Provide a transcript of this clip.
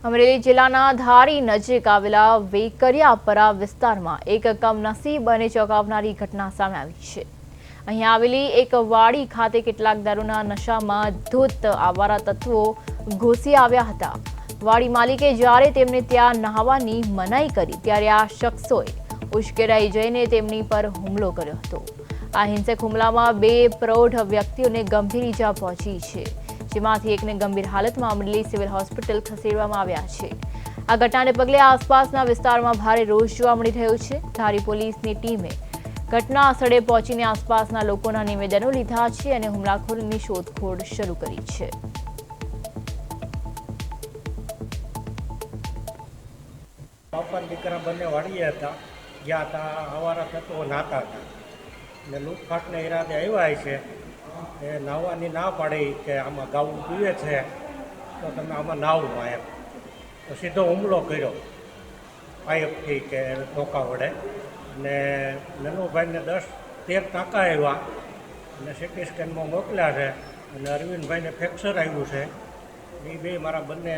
અમરેલી જિલ્લાના ધારી નજીક આવેલા વેકરિયાપરા વિસ્તારમાં એક કમનસીબ અને ચોંકાવનારી ઘટના સામે આવી છે। અહીં આવેલી એક વાડી ખાતે કેટલાક દારૂના નશામાં ધૂત આવારા તત્વો ઘૂસી આવ્યા હતા। વાડી માલિકે જ્યારે તેમને ત્યાં નહાવાની મનાઈ કરી ત્યારે આ શખ્સોએ ઉશ્કેરાઈ જઈને તેમની પર હુમલો કર્યો હતો। આ હિંસક હુમલામાં 2 પ્રૌઢ વ્યક્તિઓને ગંભીર ઈજા પહોંચી છે, જેમાંથી એકને ગંભીર હાલતમાં અમરેલી સિવિલ હોસ્પિટલ ખસેડવામાં આવ્યા છે। આ ઘટનાને પગલે આસપાસના વિસ્તારમાં ભારે રોષ જોવા મળી રહ્યો છે। ધારી પોલીસની ટીમે ઘટના સ્થળે પહોંચીને આસપાસના લોકોના નિવેદનો લીધા છે અને હુમલાખોરની શોધખોળ શરૂ કરી છે। બાપા દીકરા બંને વાડીએ હતા, ગયા હતા, આવારા તત્વો નાતા હતા ને લૂંટફાટને ઈરાદે આવ્યા છે। એ નાહવાની ના પાડી કે આમાં ગાવું પીવે છે તો તમે આમાં નાહવું એમ, તો સીધો હુમલો કર્યો પાઇપથી કે ધોકા વડે ને નનુભાઈને 10-13 ટાંકા આવ્યા અને સિટી સ્કેનમાં મોકલ્યા છે અને અરવિંદભાઈને ફ્રેક્ચર આવ્યું છે। એ બે મારા બંને